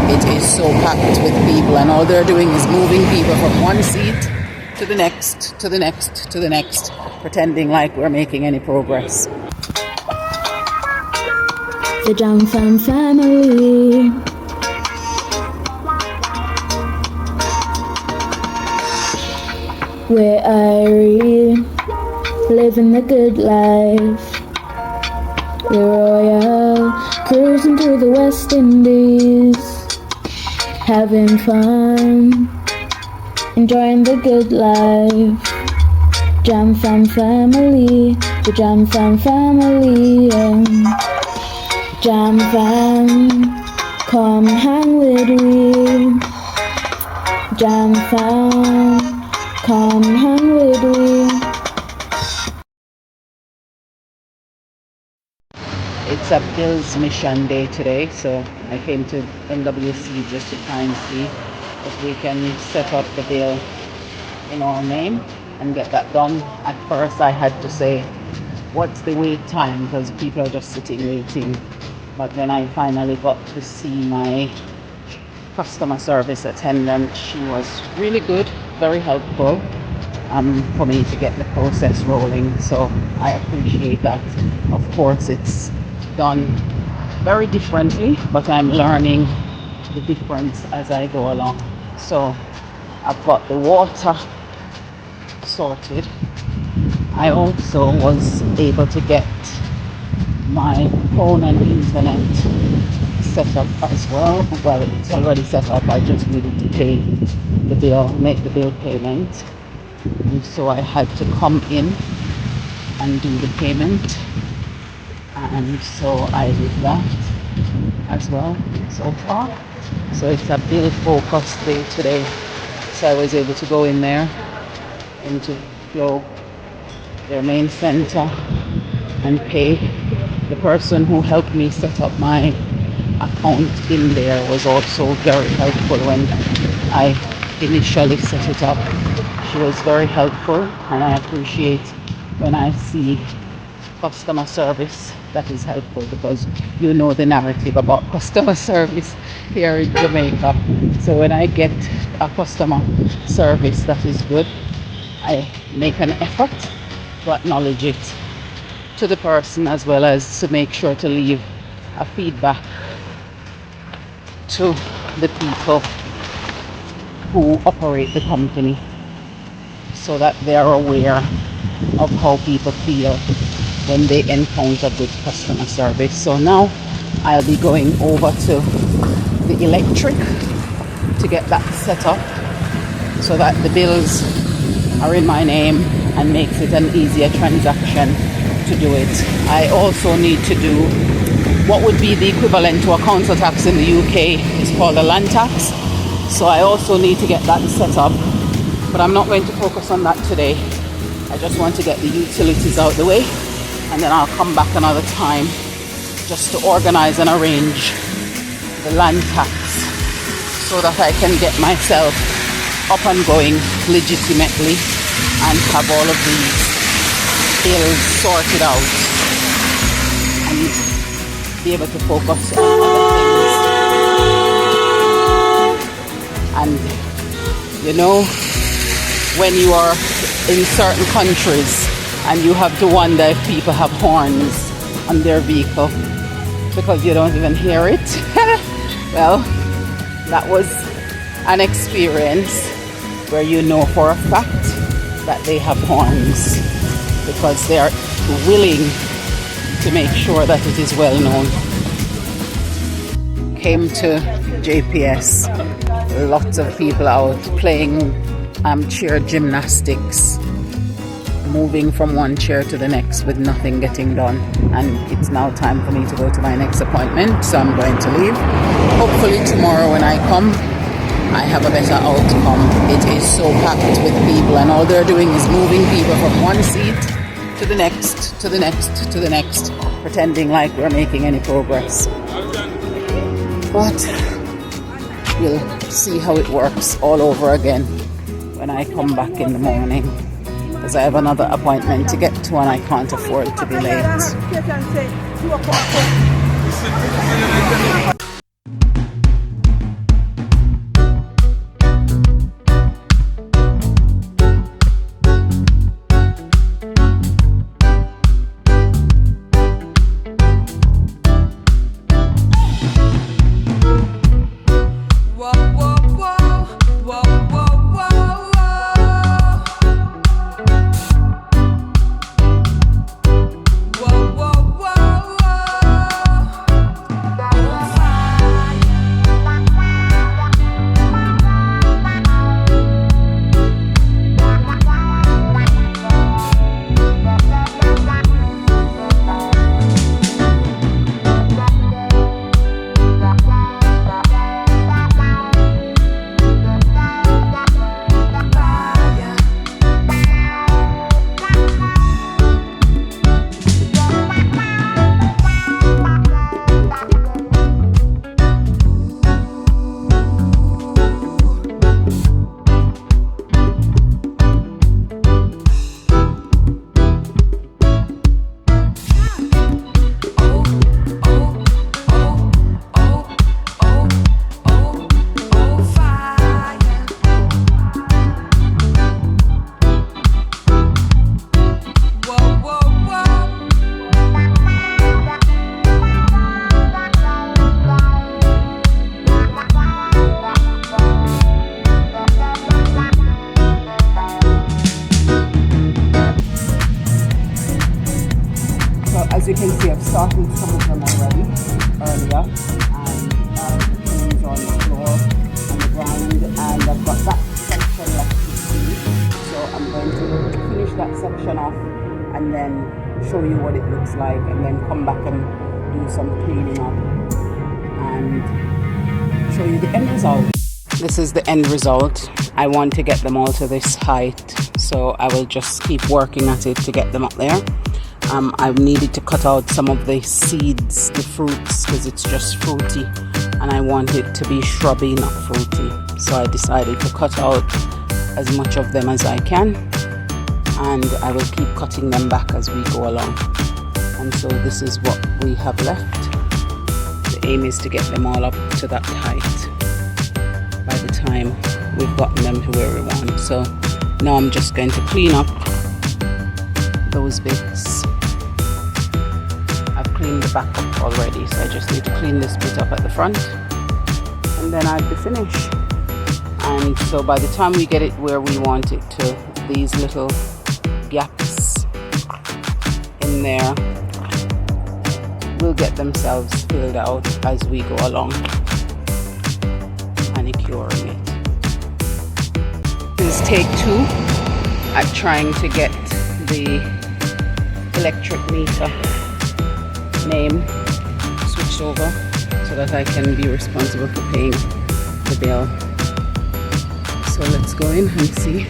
it is so packed with people, and all they're doing is moving people from one seat to the next, to the next, to the next, pretending like we're making any progress. The Jam Fam family. We're Irie, living the good life. We're royal, cruising through the West Indies, having fun, enjoying the good life. Jam Fam family, the Jam Fam family. Jam Fam, come hang with me. Jam Fam, come hang with me. It's a Bill's mission day today, so I came to NWC just to try and see if we can set up the bill in our name and get that done. At first I had to say, what's the wait time, because people are just sitting waiting. But then I finally got to see my customer service attendant. She was really good, very helpful for me to get the process rolling, so I appreciate that. Of course it's done very differently, but I'm learning the difference as I go along. So I've got the water sorted. I also was able to get my phone and internet set up as well. Well, it's already set up, I just needed to pay the bill, make the bill payment. And so I had to come in and do the payment, and so I did that as well so far. So it's a bill focused day today, so I was able to go in there into Flow, their main center, and pay. The person who helped me set up my account in there was also very helpful when I initially set it up. She was very helpful, and I appreciate when I see customer service that is helpful, because you know the narrative about customer service here in Jamaica. So when I get a customer service that is good, I make an effort to acknowledge it to the person, as well as to make sure to leave a feedback to the people who operate the company, so that they are aware of how people feel when they encounter good customer service. So now I'll be going over to the electric to get that set up so that the bills are in my name and makes it an easier transaction to do it. I also need to do what would be the equivalent to a council tax in the UK. It's called a land tax. So I also need to get that set up, but I'm not going to focus on that today. I just want to get the utilities out the way, and then I'll come back another time just to organize and arrange the land tax so that I can get myself up and going legitimately and have all of these bills sorted out and be able to focus on other things. And you know, when you are in certain countries and you have to wonder if people have horns on their vehicle because you don't even hear it. Well, that was an experience where you know for a fact that they have horns, because they are willing to make sure that it is well known. Came to JPS, lots of people out playing chair gymnastics, moving from one chair to the next with nothing getting done. And it's now time for me to go to my next appointment, so I'm going to leave. Hopefully tomorrow when I come, I have a better outcome. It is so packed with people, and all they're doing is moving people from one seat to the next, to the next, to the next, pretending like we're making any progress. But we'll see how it works all over again when I come back in the morning, because I have another appointment to get to and I can't afford to be late. started some of them already earlier, and the things on the floor and the ground, and I've got that section left to see. So I'm going to finish that section off and then show you what it looks like, and then come back and do some cleaning up and show you the end result. This is the end result. I want to get them all to this height, so I will just keep working at it to get them up there. I've needed to cut out some of the seeds, the fruits, because it's just fruity and I want it to be shrubby, not fruity. So I decided to cut out as much of them as I can, and I will keep cutting them back as we go along. And so this is what we have left. The aim is to get them all up to that height by the time we've gotten them to where we want. So now I'm just going to clean up those bits. I've cleaned the back up already, so I just need to clean this bit up at the front, and then I'll be finished. And so by the time we get it where we want it to, these little gaps in there will get themselves filled out as we go along, manicuring it. This is take 2 at trying to get the electric meter name switched over so that I can be responsible for paying the bill. So let's go in and see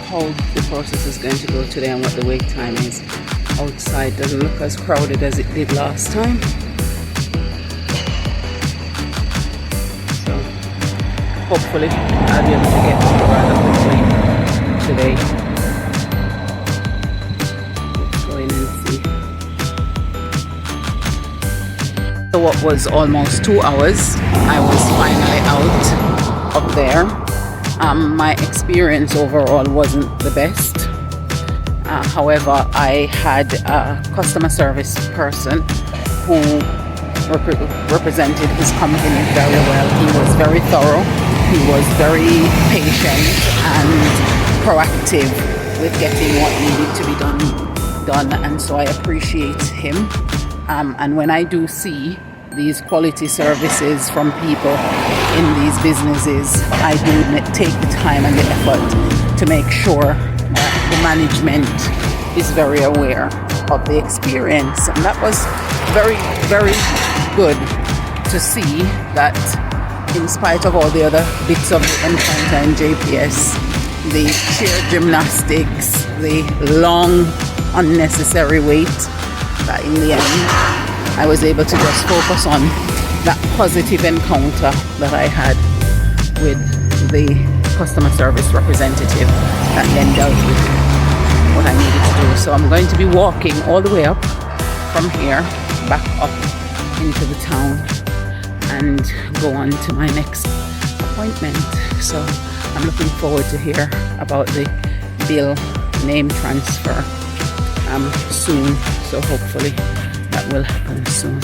how the process is going to go today and what the wait time is. Outside doesn't look as crowded as it did last time. So hopefully I'll be able to get to it rather quickly today. Let's go in and see. So what was almost 2 hours, I was finally out up there. My experience overall wasn't the best. However, I had a customer service person who represented his company very well. He was very thorough. He was very patient and proactive with getting what needed to be done, and so I appreciate him. And when I do see these quality services from people in these businesses, I do take the time and the effort to make sure that the management is very aware of the experience. And that was very, very good to see that in spite of all the other bits of the encounter in JPS, the chair gymnastics, the long unnecessary wait, that in the end I was able to just focus on that positive encounter that I had with the customer service representative that then dealt with what I needed to do. So I'm going to be walking all the way up from here, back up into the town, and go on to my next appointment. So I'm looking forward to hear about the bill name transfer soon. So hopefully that will happen soon.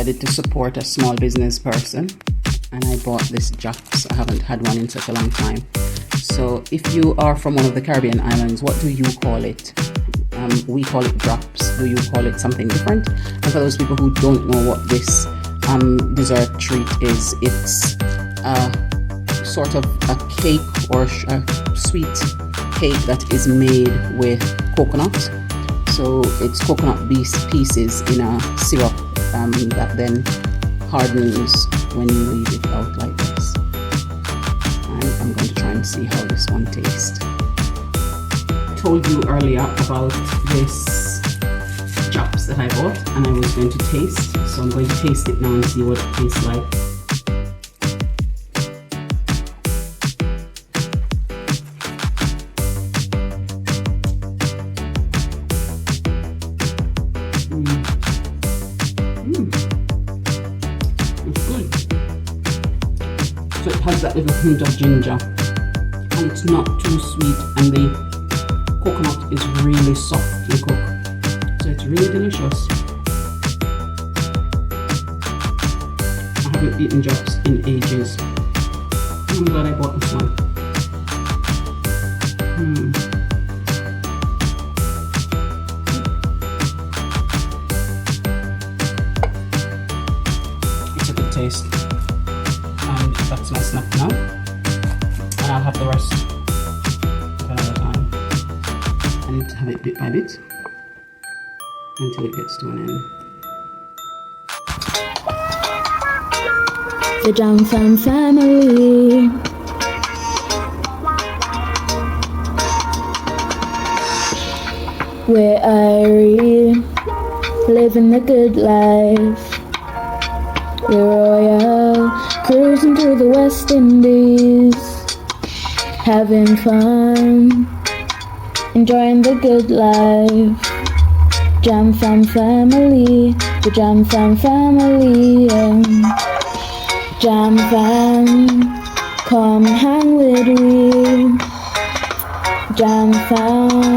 decided to support a small business person, and I bought this Japs. I haven't had one in such a long time. So if you are from one of the Caribbean islands, what do you call it? We call it drops. Do you call it something different? And for those people who don't know what this dessert treat is, it's sort of a cake or a sweet cake that is made with coconut. So it's coconut pieces in a syrup that then hardens when you leave it out like this. And I'm going to try and see how this one tastes. I told you earlier about this chops that I bought, and I was going to taste. So I'm going to taste it now and see what it tastes like. It's good. So it has that little hint of ginger, and it's not too sweet, and the coconut is really soft to cook. So it's really delicious. I haven't eaten chops in ages. I'm glad I bought this one. It's a good taste. And that's my snack now. And I'll have the rest at another time. I need to have it bit by bit until it gets to an end. The Jam Fam family. We're Irie, living the good life. We're royal, cruising through the West Indies, having fun, enjoying the good life. Jam Fam family, the Jam Fam family. Jam Fam, come hang with we. Jam Fam,